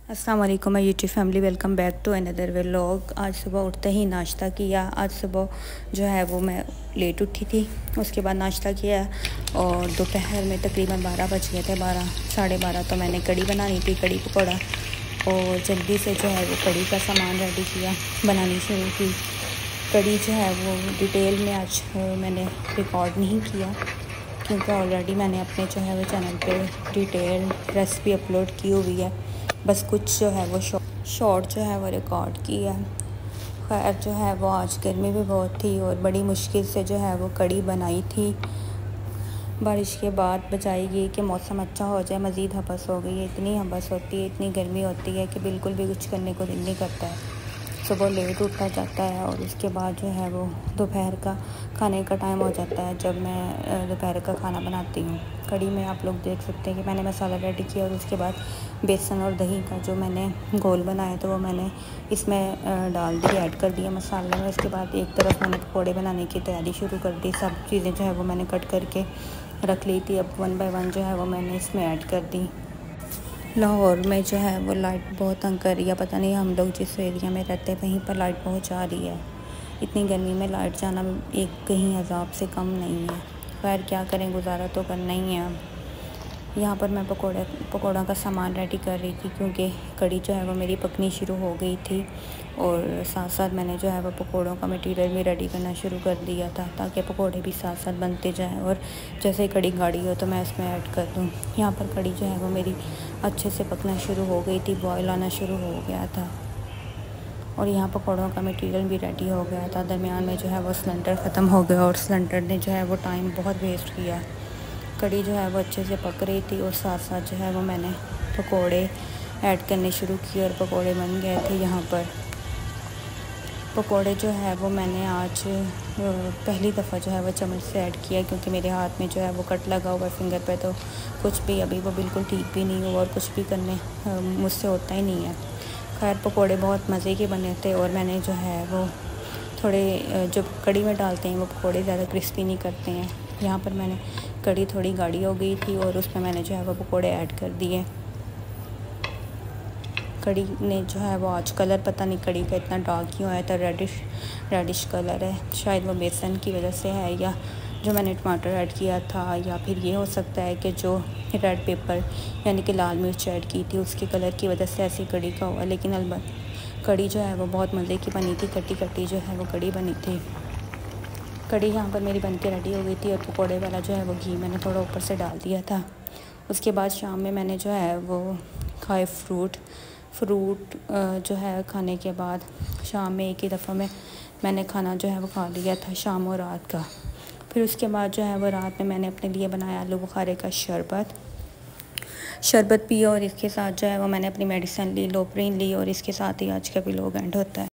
अस्सलाम वालेकुम my YouTube family, welcome back to another vlog. आज सुबह उठते ही नाश्ता किया। आज सुबह जो है वो मैं लेट उठी थी, उसके बाद नाश्ता किया और दोपहर में तकरीबन 12 बज गए थे, 12 साढ़े 12। तो मैंने कड़ी बनानी थी, कड़ी पकौड़ा, और जल्दी से जो है वो कड़ी का सामान रेडी किया, बनानी शुरू की। कड़ी जो है वो डिटेल में आज मैंने रिकॉर्ड नहीं किया क्योंकि ऑलरेडी मैंने अपने जो है वो चैनल पे डिटेल रेसिपी अपलोड की हुई है। बस कुछ जो है वो शॉर्ट जो है वो रिकॉर्ड किया है। खैर जो है वो आज गर्मी भी बहुत थी और बड़ी मुश्किल से जो है वो कड़ी बनाई थी। बारिश के बाद बचाई गई कि मौसम अच्छा हो जाए, मज़ीद हबस हो गई है। इतनी हबस होती है, इतनी गर्मी होती है कि बिल्कुल भी कुछ करने को दिल नहीं करता है। सुबह लेट उठा जाता है और उसके बाद जो है वो दोपहर का खाने का टाइम हो जाता है जब मैं दोपहर का खाना बनाती हूँ। कड़ी में आप लोग देख सकते हैं कि मैंने मसाला रेडी किया और उसके बाद बेसन और दही का जो मैंने घोल बनाया तो वो मैंने इसमें डाल दिया, ऐड कर दिया मसाले में। उसके बाद एक तरफ मैंने पकौड़े बनाने की तैयारी शुरू कर दी। सब चीज़ें जो है वो मैंने कट करके रख ली थी। अब 1 बाय 1 जो है वो मैंने इसमें ऐड कर दी। लाहौर में जो है वो लाइट बहुत तंग कर रही है, पता नहीं हम लोग जिस एरिया में रहते हैं वहीं पर लाइट बहुत जा रही है। इतनी गर्मी में लाइट जाना एक कहीं अजाब से कम नहीं है। खैर क्या करें, गुजारा तो करना ही है। अब यहाँ पर मैं पकौड़ा का सामान रेडी कर रही थी क्योंकि कड़ी जो है वो मेरी पकनी शुरू हो गई थी और साथ साथ मैंने जो है वो पकौड़ों का मटेरियल भी रेडी करना शुरू कर दिया था ताकि पकौड़े भी साथ साथ बनते जाएं और जैसे ही कड़ी गाढ़ी हो तो मैं इसमें ऐड कर दूँ। यहाँ पर कड़ी जो है वो मेरी अच्छे से पकना शुरू हो गई थी, बॉयल आना शुरू हो गया था और यहाँ पकौड़ों का मटेरियल भी रेडी हो गया था। दरमियान में जो है वो सिलेंडर ख़त्म हो गया और सिलेंडर ने जो है वो टाइम बहुत वेस्ट किया। कड़ी जो है वो अच्छे से पक रही थी और साथ साथ जो है वो मैंने पकोड़े ऐड करने शुरू किए और पकोड़े बन गए थे। यहाँ पर पकोड़े जो है वो मैंने आज पहली दफ़ा जो है वो चम्मच से ऐड किया क्योंकि मेरे हाथ में जो है वो कट लगा हुआ फिंगर पे, तो कुछ भी अभी वो बिल्कुल ठीक भी नहीं हुआ और कुछ भी करने मुझसे होता ही नहीं है। खैर पकोड़े बहुत मज़े के बने थे और मैंने जो है वो थोड़े जो कड़ी में डालते हैं वो पकोड़े ज़्यादा क्रिस्पी नहीं करते हैं। यहाँ पर मैंने कड़ी थोड़ी गाढ़ी हो गई थी और उसमें मैंने जो है वो पकोड़े ऐड कर दिए। कड़ी ने जो है वो आज कलर पता नहीं कड़ी का इतना डार्क क्यों आया था, रेडिश कलर है। शायद वो बेसन की वजह से है या जो मैंने टमाटर ऐड किया था, या फिर ये हो सकता है कि जो रेड पेपर यानी कि लाल मिर्च ऐड की थी उसके कलर की वजह से ऐसी कड़ी का हुआ। लेकिन अलबत्ता कड़ी जो है वो बहुत मज़े की बनी थी, कटी कटी जो है वो कड़ी बनी थी। कड़ी यहाँ पर मेरी बनके रेडी हो गई थी और पकोड़े वाला जो है वो घी मैंने थोड़ा ऊपर से डाल दिया था। उसके बाद शाम में मैंने जो है वो खाए फ्रूट जो है खाने के बाद शाम में एक ही दफ़ा में मैंने खाना जो है वो खा लिया था, शाम और रात का। फिर उसके बाद जो है वो रात में मैंने अपने लिए बनाया आलू बुखारे का शरबत पिया और इसके साथ जो है वो मैंने अपनी मेडिसिन ली, लोपरिन ली और इसके साथ ही आज का व्लॉग एंड होता है।